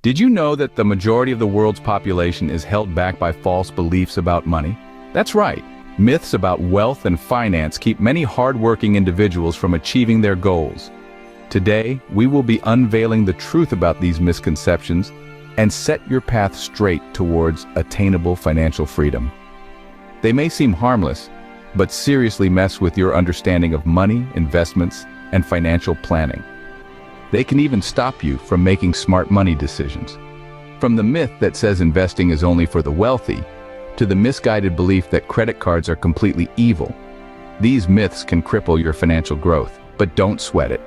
Did you know that the majority of the world's population is held back by false beliefs about money? That's right. Myths about wealth and finance keep many hardworking individuals from achieving their goals. Today, we will be unveiling the truth about these misconceptions and set your path straight towards attainable financial freedom. They may seem harmless, but seriously mess with your understanding of money, investments, and financial planning. They can even stop you from making smart money decisions. From the myth that says investing is only for the wealthy, to the misguided belief that credit cards are completely evil. These myths can cripple your financial growth, but don't sweat it.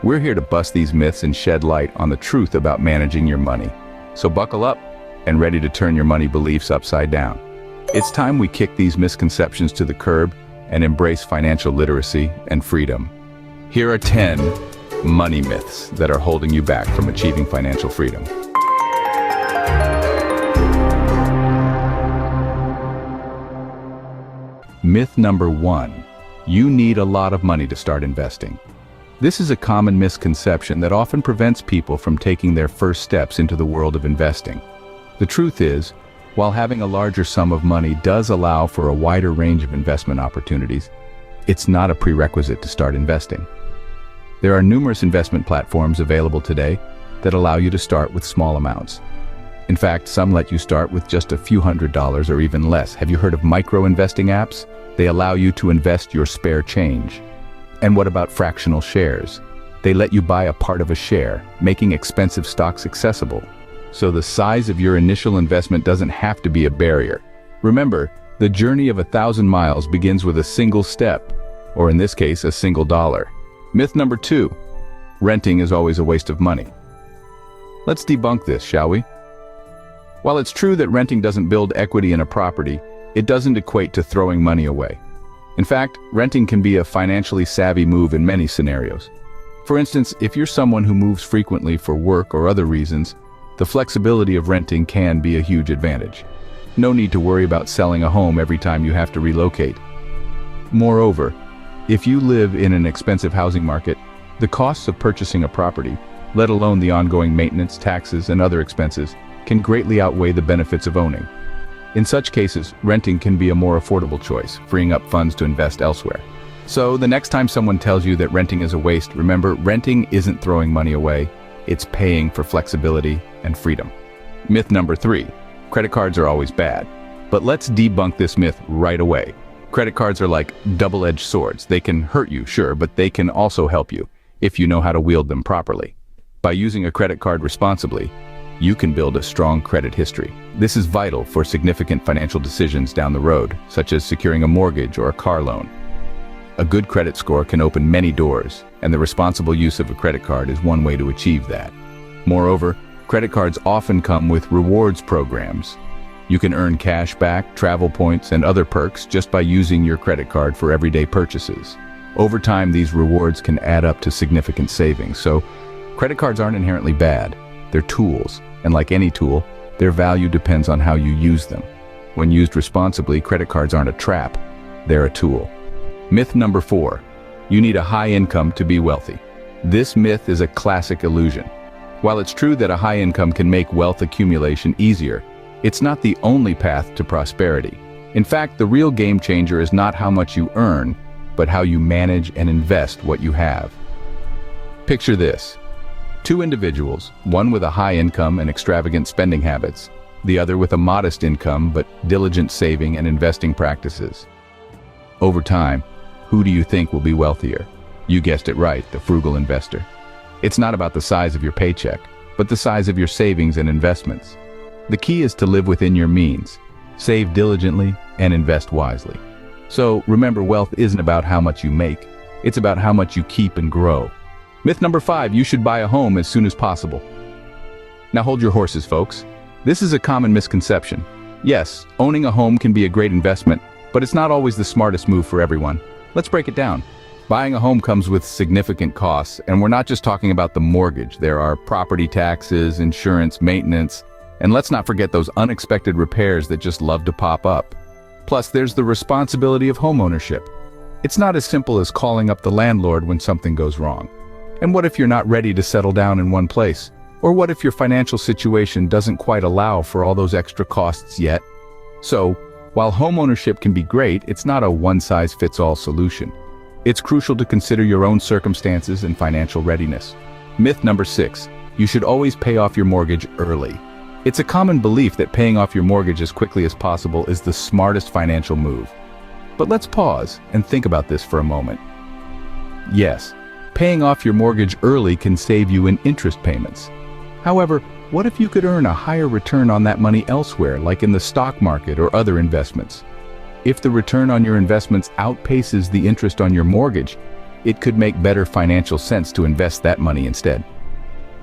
We're here to bust these myths and shed light on the truth about managing your money. So buckle up and ready to turn your money beliefs upside down. It's time we kick these misconceptions to the curb and embrace financial literacy and freedom. Here are 10 money myths that are holding you back from achieving financial freedom. Myth number 1. You need a lot of money to start investing. This is a common misconception that often prevents people from taking their first steps into the world of investing. The truth is, while having a larger sum of money does allow for a wider range of investment opportunities, it's not a prerequisite to start investing. There are numerous investment platforms available today that allow you to start with small amounts. In fact, some let you start with just a few $100s or even less. Have you heard of micro-investing apps? They allow you to invest your spare change. And what about fractional shares? They let you buy a part of a share, making expensive stocks accessible. So the size of your initial investment doesn't have to be a barrier. Remember, the journey of 1,000 miles begins with a single step, or in this case, a single dollar. Myth number 2. Renting is always a waste of money. Let's debunk this, shall we? While it's true that renting doesn't build equity in a property, it doesn't equate to throwing money away. In fact, renting can be a financially savvy move in many scenarios. For instance, if you're someone who moves frequently for work or other reasons, the flexibility of renting can be a huge advantage. No need to worry about selling a home every time you have to relocate. Moreover, if you live in an expensive housing market, the costs of purchasing a property, let alone the ongoing maintenance, taxes, and other expenses, can greatly outweigh the benefits of owning. In such cases, renting can be a more affordable choice, freeing up funds to invest elsewhere. So the next time someone tells you that renting is a waste, remember, renting isn't throwing money away, it's paying for flexibility and freedom. Myth number 3. Credit cards are always bad. But let's debunk this myth right away. Credit cards are like double-edged swords. They can hurt you, sure, but they can also help you if you know how to wield them properly. By using a credit card responsibly, you can build a strong credit history. This is vital for significant financial decisions down the road, such as securing a mortgage or a car loan. A good credit score can open many doors, and the responsible use of a credit card is one way to achieve that. Moreover, credit cards often come with rewards programs. You can earn cash back, travel points, and other perks just by using your credit card for everyday purchases. Over time, these rewards can add up to significant savings, so credit cards aren't inherently bad. They're tools, and like any tool, their value depends on how you use them. When used responsibly, credit cards aren't a trap, they're a tool. Myth number 4. You need a high income to be wealthy. This myth is a classic illusion. While it's true that a high income can make wealth accumulation easier, it's not the only path to prosperity. In fact, the real game changer is not how much you earn, but how you manage and invest what you have. Picture this. 2 individuals, one with a high income and extravagant spending habits, the other with a modest income but diligent saving and investing practices. Over time, who do you think will be wealthier? You guessed it right, the frugal investor. It's not about the size of your paycheck, but the size of your savings and investments. The key is to live within your means, save diligently, and invest wisely. So remember, wealth isn't about how much you make, it's about how much you keep and grow. Myth number 5, you should buy a home as soon as possible. Now hold your horses, folks. This is a common misconception. Yes, owning a home can be a great investment, but it's not always the smartest move for everyone. Let's break it down. Buying a home comes with significant costs, and we're not just talking about the mortgage. There are property taxes, insurance, maintenance, and let's not forget those unexpected repairs that just love to pop up. Plus, there's the responsibility of homeownership. It's not as simple as calling up the landlord when something goes wrong. And what if you're not ready to settle down in one place? Or what if your financial situation doesn't quite allow for all those extra costs yet? So, while homeownership can be great, it's not a one-size-fits-all solution. It's crucial to consider your own circumstances and financial readiness. Myth number 6. You should always pay off your mortgage early. It's a common belief that paying off your mortgage as quickly as possible is the smartest financial move. But let's pause and think about this for a moment. Yes, paying off your mortgage early can save you in interest payments. However, what if you could earn a higher return on that money elsewhere, like in the stock market or other investments? If the return on your investments outpaces the interest on your mortgage, it could make better financial sense to invest that money instead.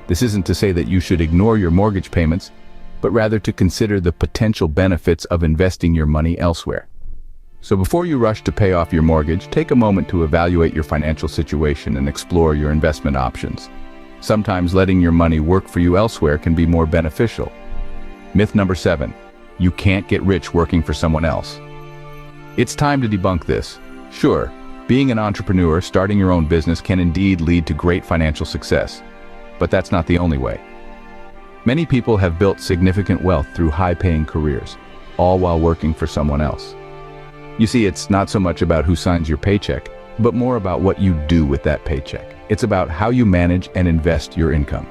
This isn't to say that you should ignore your mortgage payments, but rather to consider the potential benefits of investing your money elsewhere. So before you rush to pay off your mortgage, take a moment to evaluate your financial situation and explore your investment options. Sometimes letting your money work for you elsewhere can be more beneficial. Myth number 7. You can't get rich working for someone else. It's time to debunk this. Sure, being an entrepreneur, starting your own business can indeed lead to great financial success. But that's not the only way. Many people have built significant wealth through high-paying careers, all while working for someone else. You see, it's not so much about who signs your paycheck, but more about what you do with that paycheck. It's about how you manage and invest your income.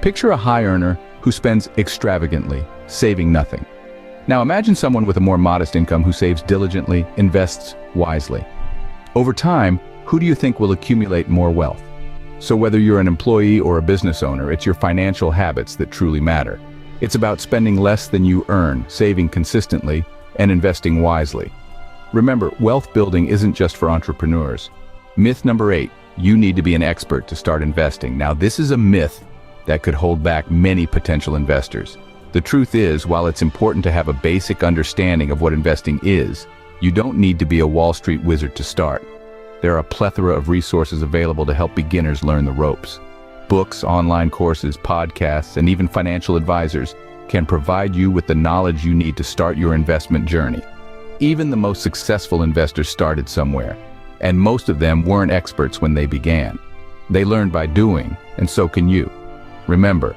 Picture a high earner who spends extravagantly, saving nothing. Now imagine someone with a more modest income who saves diligently, invests wisely. Over time, who do you think will accumulate more wealth? So whether you're an employee or a business owner, it's your financial habits that truly matter. It's about spending less than you earn, saving consistently, and investing wisely. Remember, wealth building isn't just for entrepreneurs. Myth number 8. You need to be an expert to start investing. Now, this is a myth that could hold back many potential investors. The truth is, while it's important to have a basic understanding of what investing is, you don't need to be a Wall Street wizard to start. There are a plethora of resources available to help beginners learn the ropes. Books, online courses, podcasts, and even financial advisors can provide you with the knowledge you need to start your investment journey. Even the most successful investors started somewhere, and most of them weren't experts when they began. They learned by doing, and so can you. Remember,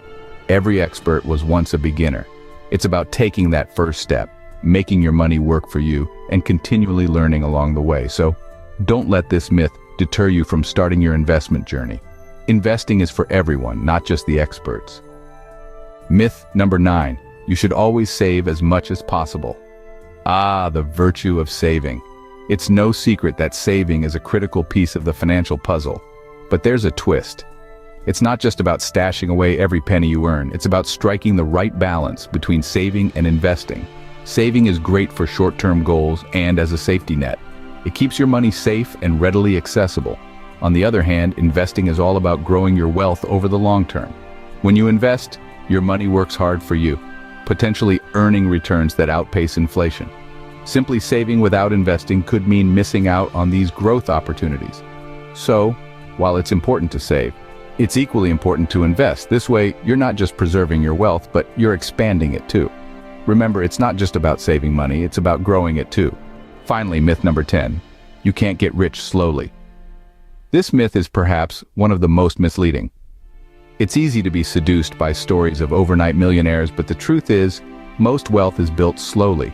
every expert was once a beginner. It's about taking that first step, making your money work for you, and continually learning along the way. So, don't let this myth deter you from starting your investment journey. Investing is for everyone, not just the experts. Myth number 9. You should always save as much as possible. Ah, the virtue of saving. It's no secret that saving is a critical piece of the financial puzzle. But there's a twist. It's not just about stashing away every penny you earn. It's about striking the right balance between saving and investing. Saving is great for short-term goals and as a safety net. It keeps your money safe and readily accessible. On the other hand, investing is all about growing your wealth over the long term. When you invest, your money works hard for you, potentially earning returns that outpace inflation. Simply saving without investing could mean missing out on these growth opportunities. So, while it's important to save, it's equally important to invest. This way, you're not just preserving your wealth, but you're expanding it too. Remember, it's not just about saving money, it's about growing it too. Finally, myth number 10. You can't get rich slowly. This myth is perhaps one of the most misleading. It's easy to be seduced by stories of overnight millionaires, but the truth is, most wealth is built slowly,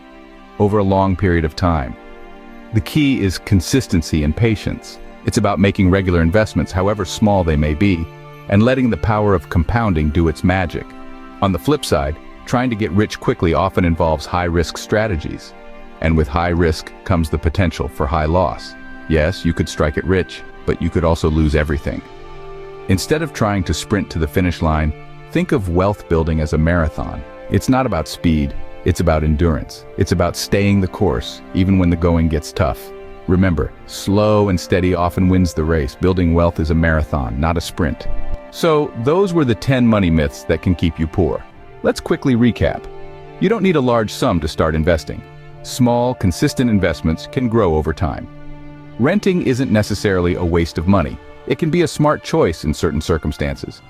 over a long period of time. The key is consistency and patience. It's about making regular investments, however small they may be, and letting the power of compounding do its magic. On the flip side, trying to get rich quickly often involves high-risk strategies. And with high risk comes the potential for high loss. Yes, you could strike it rich, but you could also lose everything. Instead of trying to sprint to the finish line, think of wealth building as a marathon. It's not about speed, it's about endurance. It's about staying the course, even when the going gets tough. Remember, slow and steady often wins the race. Building wealth is a marathon, not a sprint. So, those were the 10 money myths that can keep you poor. Let's quickly recap. You don't need a large sum to start investing. Small, consistent investments can grow over time. Renting isn't necessarily a waste of money. It can be a smart choice in certain circumstances.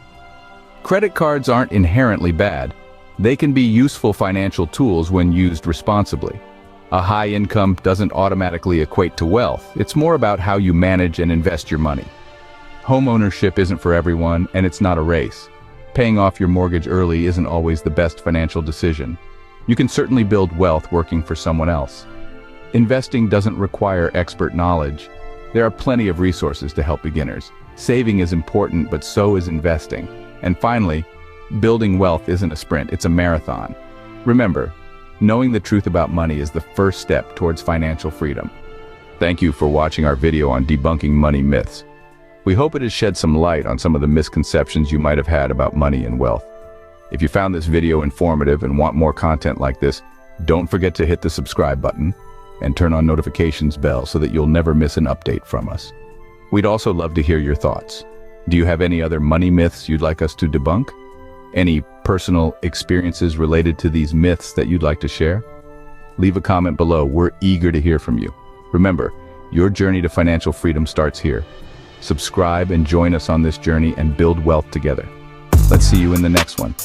Credit cards aren't inherently bad. They can be useful financial tools when used responsibly. A high income doesn't automatically equate to wealth. It's more about how you manage and invest your money. Home ownership isn't for everyone, and it's not a race. Paying off your mortgage early isn't always the best financial decision. You can certainly build wealth working for someone else. Investing doesn't require expert knowledge. There are plenty of resources to help beginners. Saving is important, but so is investing. And finally, building wealth isn't a sprint, it's a marathon. Remember, knowing the truth about money is the first step towards financial freedom. Thank you for watching our video on debunking money myths. We hope it has shed some light on some of the misconceptions you might have had about money and wealth. If you found this video informative and want more content like this, don't forget to hit the subscribe button and turn on notifications bell so that you'll never miss an update from us. We'd also love to hear your thoughts. Do you have any other money myths you'd like us to debunk? Any personal experiences related to these myths that you'd like to share? Leave a comment below. We're eager to hear from you. Remember, your journey to financial freedom starts here. Subscribe and join us on this journey and build wealth together. Let's see you in the next one.